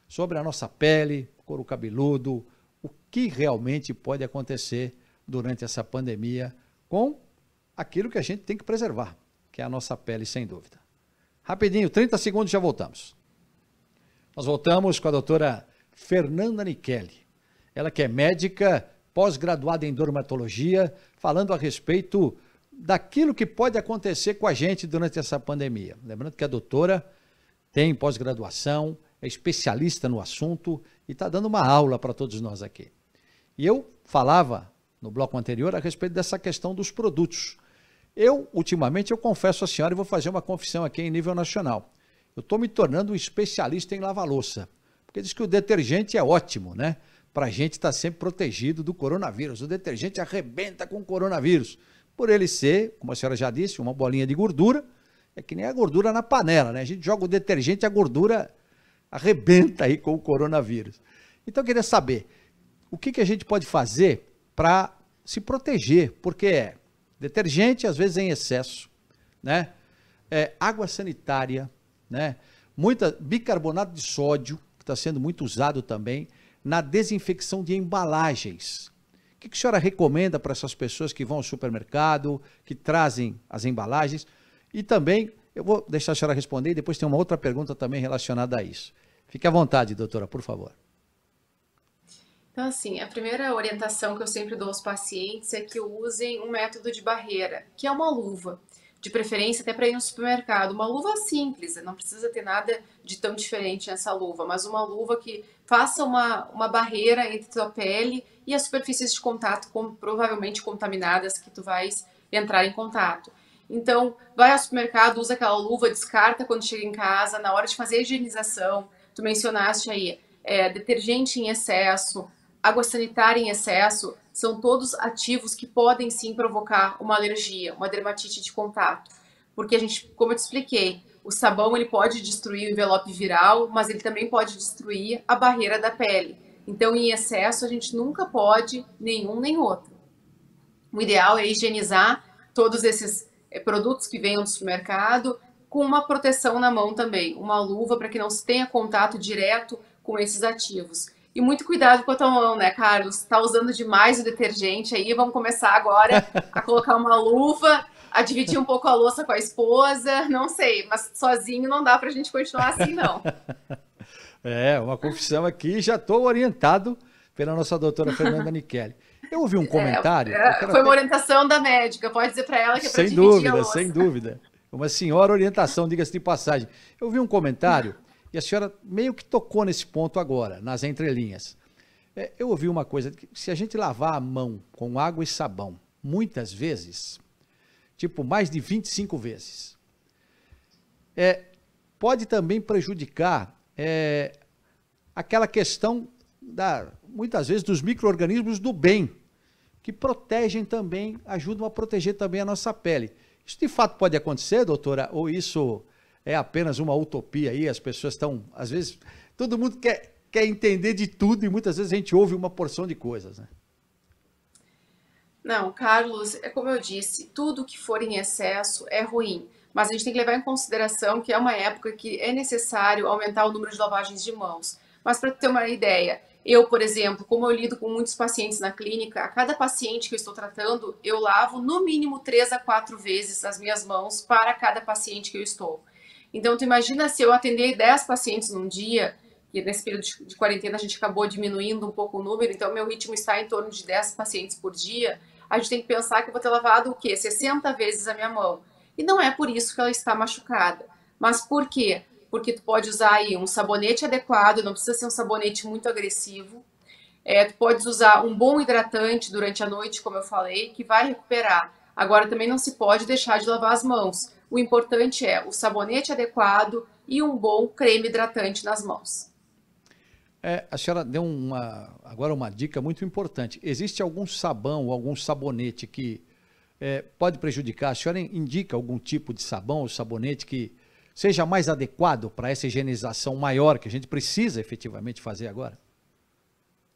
sobre a nossa pele, couro cabeludo, o que realmente pode acontecer durante essa pandemia com aquilo que a gente tem que preservar, que é a nossa pele, sem dúvida. Rapidinho, 30 segundos, já voltamos. Nós voltamos com a doutora Fernanda Nichelli. Ela que é médica, pós-graduada em dermatologia, falando a respeito daquilo que pode acontecer com a gente durante essa pandemia. Lembrando que a doutora tem pós-graduação, é especialista no assunto e está dando uma aula para todos nós aqui. E eu falava no bloco anterior a respeito dessa questão dos produtos. Ultimamente, eu confesso à senhora e vou fazer uma confissão aqui em nível nacional. Eu estou me tornando um especialista em lava-louça, porque diz que o detergente é ótimo, né? Para a gente estar sempre protegido do coronavírus. O detergente arrebenta com o coronavírus. Por ele ser, como a senhora já disse, uma bolinha de gordura, é que nem a gordura na panela, né? A gente joga o detergente, a gordura arrebenta aí com o coronavírus. Então, eu queria saber, o que a gente pode fazer para se proteger? Porque detergente, às vezes, em excesso, né? Água sanitária, né? Bicarbonato de sódio, que está sendo muito usado também, na desinfecção de embalagens. O que a senhora recomenda para essas pessoas que vão ao supermercado, que trazem as embalagens? E também, eu vou deixar a senhora responder e depois tem uma outra pergunta também relacionada a isso. Fique à vontade, doutora, por favor. Então, assim, a primeira orientação que eu sempre dou aos pacientes é que usem um método de barreira, que é uma luva. De preferência até para ir no supermercado. Uma luva simples, não precisa ter nada de tão diferente nessa luva, mas uma luva que faça uma barreira entre tua pele e as superfícies de contato, provavelmente contaminadas, que tu vais entrar em contato. Então, vai ao supermercado, usa aquela luva, descarta quando chega em casa, na hora de fazer a higienização. Tu mencionaste aí, detergente em excesso, água sanitária em excesso, são todos ativos que podem sim provocar uma alergia, uma dermatite de contato. Porque a gente, como eu te expliquei, o sabão ele pode destruir o envelope viral, mas ele também pode destruir a barreira da pele. Então, em excesso, a gente nunca pode nenhum nem outro. O ideal é higienizar todos esses produtos que venham do supermercado com uma proteção na mão também, uma luva para que não se tenha contato direto com esses ativos. E muito cuidado com a tua mão, né, Carlos? Tá usando demais o detergente aí, vamos começar agora a colocar uma luva, a dividir um pouco a louça com a esposa, não sei, mas sozinho não dá pra gente continuar assim, não. É, uma confissão aqui, já estou orientado pela nossa doutora Fernanda Nichelli. Eu ouvi um comentário, eu quero Foi uma até... orientação da médica, pode dizer para ela que é para Sem dividir a dúvida, louça. sem dúvida. Uma senhora orientação, diga-se de passagem. Eu vi um comentário e a senhora meio que tocou nesse ponto agora, nas entrelinhas. Eu ouvi uma coisa, que se a gente lavar a mão com água e sabão, muitas vezes, tipo mais de 25 vezes, pode também prejudicar aquela questão, muitas vezes, dos micro-organismos do bem, que protegem também, ajudam a proteger também a nossa pele. Isso de fato pode acontecer, doutora? Ou isso é apenas uma utopia aí? As pessoas estão, às vezes, todo mundo quer entender de tudo e muitas vezes a gente ouve uma porção de coisas, né? Não, Carlos, é como eu disse, tudo que for em excesso é ruim. Mas a gente tem que levar em consideração que é uma época que é necessário aumentar o número de lavagens de mãos. Mas para ter uma ideia, eu, por exemplo, como eu lido com muitos pacientes na clínica, a cada paciente que eu estou tratando, eu lavo no mínimo 3 a 4 vezes as minhas mãos para cada paciente que eu estou. Então, tu imagina se eu atender 10 pacientes num dia, e nesse período de quarentena a gente acabou diminuindo um pouco o número, então meu ritmo está em torno de 10 pacientes por dia, a gente tem que pensar que eu vou ter lavado o quê? 60 vezes a minha mão. E não é por isso que ela está machucada. Mas por quê? Porque tu pode usar aí um sabonete adequado, não precisa ser um sabonete muito agressivo. Tu pode usar um bom hidratante durante a noite, como eu falei, que vai recuperar. Agora também não se pode deixar de lavar as mãos. O importante é o sabonete adequado e um bom creme hidratante nas mãos. A senhora deu agora uma dica muito importante. Existe algum sabão ou algum sabonete que pode prejudicar? A senhora indica algum tipo de sabão ou sabonete que seja mais adequado para essa higienização maior que a gente precisa efetivamente fazer agora?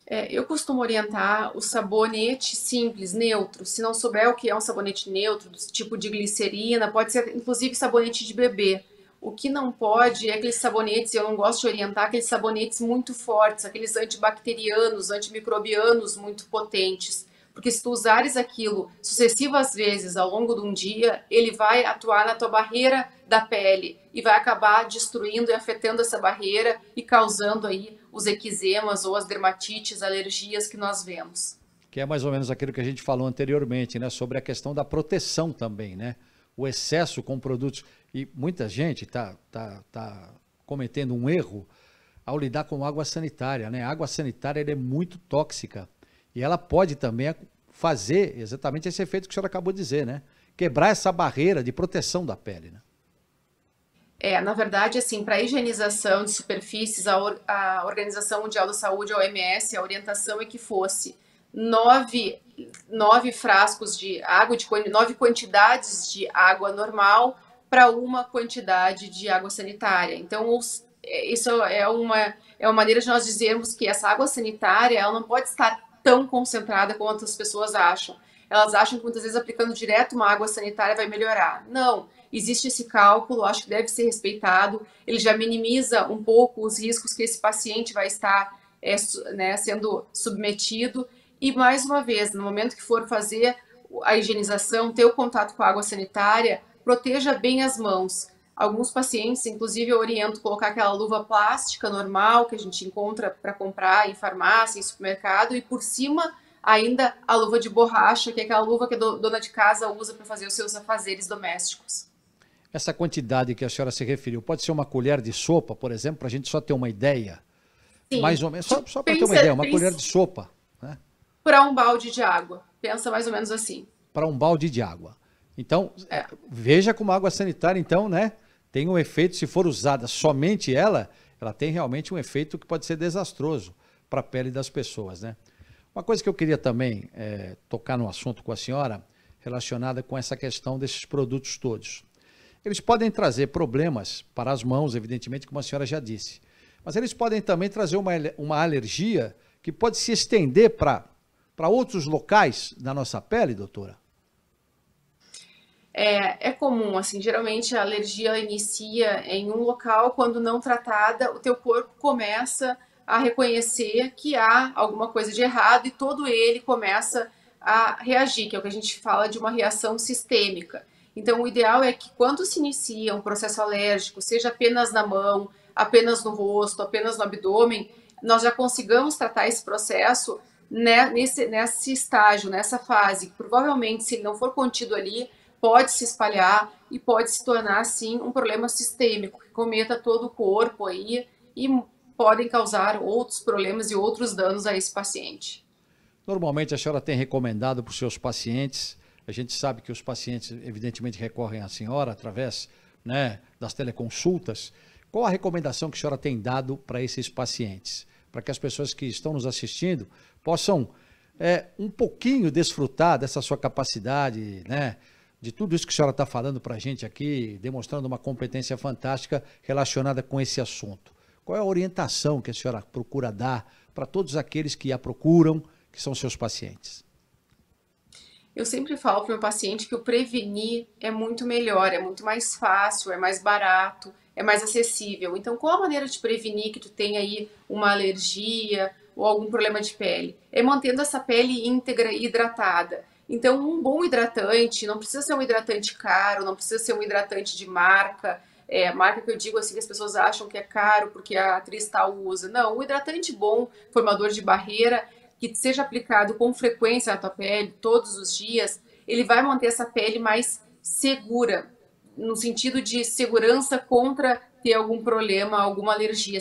Eu costumo orientar o sabonete simples, neutro. Se não souber o que é um sabonete neutro, do tipo de glicerina, pode ser inclusive sabonete de bebê. O que não pode é aqueles sabonetes, eu não gosto de orientar aqueles sabonetes muito fortes, aqueles antibacterianos, antimicrobianos muito potentes. Porque se tu usares aquilo sucessivas vezes ao longo de um dia, ele vai atuar na tua barreira da pele e vai acabar destruindo e afetando essa barreira e causando aí os eczemas ou as dermatites, alergias que nós vemos. Que é mais ou menos aquilo que a gente falou anteriormente, né? Sobre a questão da proteção também, né? O excesso com produtos. E muita gente está cometendo um erro ao lidar com água sanitária, né? A água sanitária é muito tóxica e ela pode também fazer exatamente esse efeito que o senhor acabou de dizer, né? Quebrar essa barreira de proteção da pele, né? Na verdade, assim, para higienização de superfícies, a Organização Mundial da Saúde, a OMS, a orientação é que fosse 9 frascos de água, 9 quantidades de água normal para uma quantidade de água sanitária. Então, isso é uma maneira de nós dizermos que essa água sanitária ela não pode estar tão concentrada quanto as pessoas acham. Elas acham que muitas vezes aplicando direto uma água sanitária vai melhorar. Não, existe esse cálculo, acho que deve ser respeitado. Ele já minimiza um pouco os riscos que esse paciente vai estar sendo submetido. E, mais uma vez, no momento que for fazer a higienização, ter o contato com a água sanitária, proteja bem as mãos. Alguns pacientes, inclusive, eu oriento colocar aquela luva plástica normal que a gente encontra para comprar em farmácia, em supermercado, e por cima ainda a luva de borracha, que é aquela luva que a dona de casa usa para fazer os seus afazeres domésticos. Essa quantidade que a senhora se referiu, pode ser uma colher de sopa, por exemplo, para a gente só ter uma ideia? Sim. Mais ou menos, só para ter uma ideia, uma colher de sopa, né? Para um balde de água. Pensa mais ou menos assim. Para um balde de água. Então, veja como a água sanitária, então, né, tem um efeito, se for usada somente ela tem realmente um efeito que pode ser desastroso para a pele das pessoas, né? Uma coisa que eu queria também tocar no assunto com a senhora, relacionada com essa questão desses produtos todos. Eles podem trazer problemas para as mãos, evidentemente, como a senhora já disse, mas eles podem também trazer uma alergia que pode se estender para outros locais da nossa pele, doutora? É comum, assim, geralmente a alergia inicia em um local, quando não tratada, o teu corpo começa a reconhecer que há alguma coisa de errado e todo ele começa a reagir, que é o que a gente fala de uma reação sistêmica. Então, o ideal é que quando se inicia um processo alérgico, seja apenas na mão, apenas no rosto, apenas no abdômen, nós já consigamos tratar esse processo nesse estágio, nessa fase, que provavelmente, se ele não for contido ali, pode se espalhar e pode se tornar, sim, um problema sistêmico, que cometa todo o corpo aí e podem causar outros problemas e outros danos a esse paciente. Normalmente a senhora tem recomendado para os seus pacientes, a gente sabe que os pacientes evidentemente recorrem à senhora através, né, das teleconsultas. Qual a recomendação que a senhora tem dado para esses pacientes? Para que as pessoas que estão nos assistindo possam um pouquinho desfrutar dessa sua capacidade, né, de tudo isso que a senhora está falando para a gente aqui, demonstrando uma competência fantástica relacionada com esse assunto. Qual é a orientação que a senhora procura dar para todos aqueles que a procuram, que são seus pacientes? Eu sempre falo para o meu paciente que o prevenir é muito melhor, é muito mais fácil, é mais barato, é mais acessível. Então, qual a maneira de prevenir que tu tenha aí uma alergia ou algum problema de pele? É mantendo essa pele íntegra e hidratada. Então, um bom hidratante, não precisa ser um hidratante caro, não precisa ser um hidratante de marca, marca que eu digo assim, que as pessoas acham que é caro porque a atriz tal usa. Não, um hidratante bom, formador de barreira, que seja aplicado com frequência na tua pele, todos os dias, ele vai manter essa pele mais segura, no sentido de segurança contra ter algum problema, alguma alergia.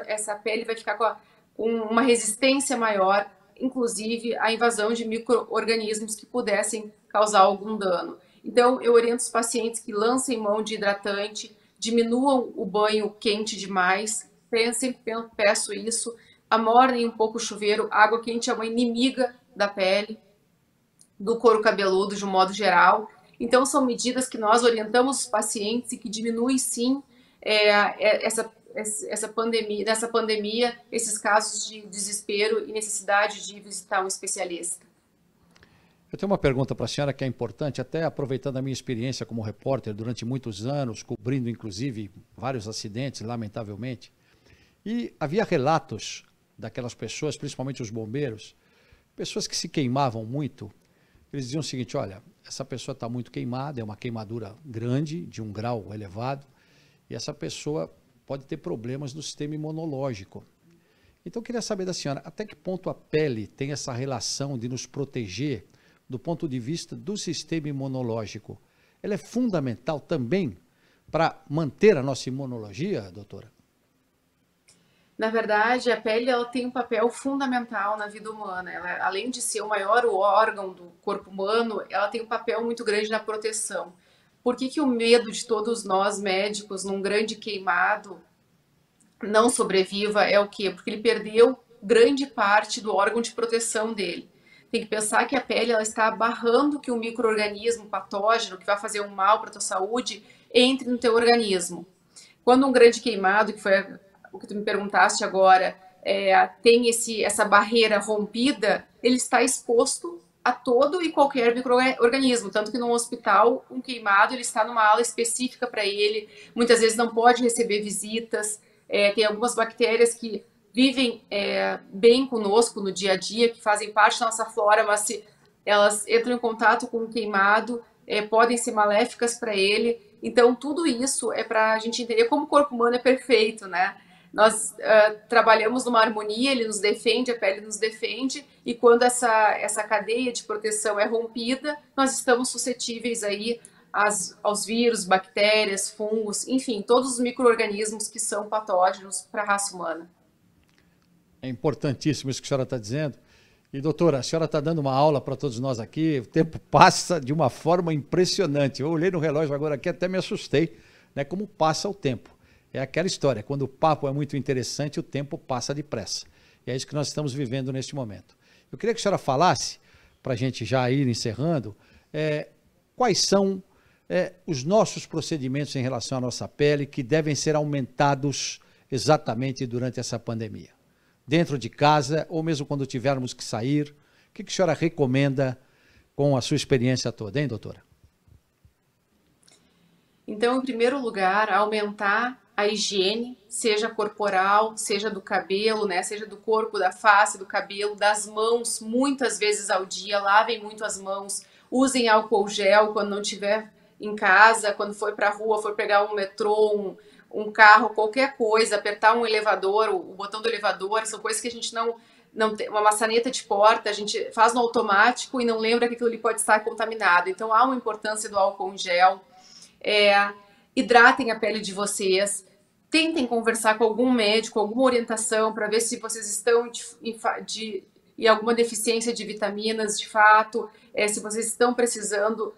Essa pele vai ficar com uma resistência maior, inclusive a invasão de micro-organismos que pudessem causar algum dano. Então, eu oriento os pacientes que lancem mão de hidratante, diminuam o banho quente demais, sempre peço isso, amornem um pouco o chuveiro. A água quente é uma inimiga da pele, do couro cabeludo, de um modo geral. Então, são medidas que nós orientamos os pacientes e que diminuem, sim, nessa pandemia, esses casos de desespero e necessidade de visitar um especialista. Eu tenho uma pergunta para a senhora que é importante, até aproveitando a minha experiência como repórter durante muitos anos, cobrindo inclusive vários acidentes, lamentavelmente. E havia relatos daquelas pessoas, principalmente os bombeiros, pessoas que se queimavam muito. Eles diziam o seguinte: olha, essa pessoa está muito queimada, é uma queimadura grande, de um grau elevado, e essa pessoa pode ter problemas no sistema imunológico. Então eu queria saber da senhora, até que ponto a pele tem essa relação de nos proteger do ponto de vista do sistema imunológico? Ela é fundamental também para manter a nossa imunologia, doutora? Na verdade, a pele ela tem um papel fundamental na vida humana. Ela, além de ser o maior órgão do corpo humano, ela tem um papel muito grande na proteção. Por que o medo de todos nós médicos num grande queimado não sobreviva é o quê? Porque ele perdeu grande parte do órgão de proteção dele. Tem que pensar que a pele ela está barrando que um micro-organismo patógeno que vai fazer um mal para a tua saúde entre no teu organismo. Quando um grande queimado, que foi o que tu me perguntaste agora, tem essa barreira rompida, ele está exposto a todo e qualquer micro-organismo, tanto que no hospital, um queimado, ele está numa ala específica para ele, muitas vezes não pode receber visitas, tem algumas bactérias que vivem bem conosco no dia a dia, que fazem parte da nossa flora, mas se elas entram em contato com o queimado, podem ser maléficas para ele. Então, tudo isso é para a gente entender como o corpo humano é perfeito, né? Nós trabalhamos numa harmonia, ele nos defende, a pele nos defende, e quando essa cadeia de proteção é rompida, nós estamos suscetíveis aí aos vírus, bactérias, fungos, enfim, todos os micro-organismos que são patógenos para a raça humana. É importantíssimo isso que a senhora está dizendo. E, doutora, a senhora está dando uma aula para todos nós aqui, o tempo passa de uma forma impressionante. Eu olhei no relógio agora aqui, até me assustei, né, como passa o tempo. É aquela história, quando o papo é muito interessante, o tempo passa depressa. E é isso que nós estamos vivendo neste momento. Eu queria que a senhora falasse, para a gente já ir encerrando, quais são os nossos procedimentos em relação à nossa pele que devem ser aumentados exatamente durante essa pandemia. Dentro de casa, ou mesmo quando tivermos que sair, o que a senhora recomenda com a sua experiência toda, hein, doutora? Então, em primeiro lugar, aumentar a higiene, seja corporal, seja do cabelo, né? Seja do corpo, da face, do cabelo, das mãos, muitas vezes ao dia, lavem muito as mãos, usem álcool gel quando não tiver em casa, quando for para a rua, for pegar um metrô, um carro, qualquer coisa, apertar um elevador, o botão do elevador, são coisas que a gente não tem, uma maçaneta de porta, a gente faz no automático e não lembra que aquilo ali pode estar contaminado. Então há uma importância do álcool em gel. Hidratem a pele de vocês, tentem conversar com algum médico, alguma orientação para ver se vocês estão em alguma deficiência de vitaminas, de fato, se vocês estão precisando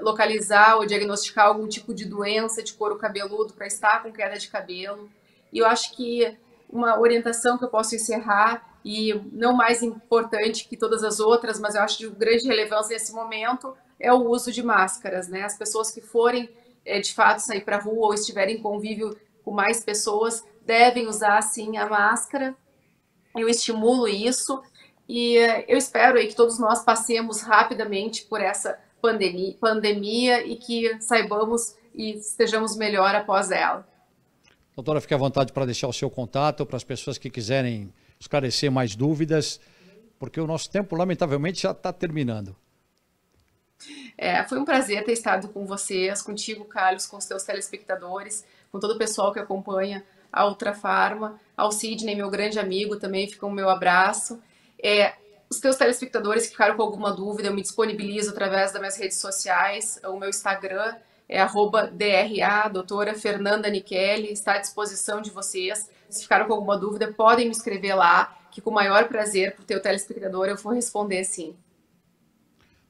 localizar ou diagnosticar algum tipo de doença de couro cabeludo para estar com queda de cabelo. E eu acho que uma orientação que eu posso encerrar, e não mais importante que todas as outras, mas eu acho de grande relevância nesse momento, é o uso de máscaras, né? As pessoas que forem de fato sair para a rua ou estiverem em convívio com mais pessoas devem usar sim a máscara. Eu estimulo isso e eu espero aí que todos nós passemos rapidamente por essa pandemia e que saibamos e estejamos melhor após ela. Doutora, fique à vontade para deixar o seu contato para as pessoas que quiserem esclarecer mais dúvidas, porque o nosso tempo, lamentavelmente, já está terminando. Foi um prazer ter estado com vocês, contigo, Carlos, com os teus telespectadores, com todo o pessoal que acompanha a Ultrafarma, ao Sidney, meu grande amigo, também fica o meu abraço. Os teus telespectadores que ficaram com alguma dúvida, eu me disponibilizo através das minhas redes sociais, o meu Instagram é @DRA, doutora Fernanda Nichelli, está à disposição de vocês. Se ficaram com alguma dúvida, podem me escrever lá, que com o maior prazer para o teu telespectador eu vou responder sim.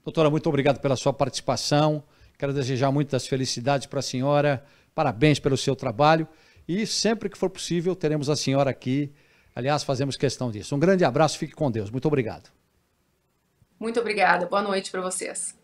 Doutora, muito obrigado pela sua participação. Quero desejar muitas felicidades para a senhora. Parabéns pelo seu trabalho. E sempre que for possível, teremos a senhora aqui. Aliás, fazemos questão disso. Um grande abraço, fique com Deus. Muito obrigado. Muito obrigada. Boa noite para vocês.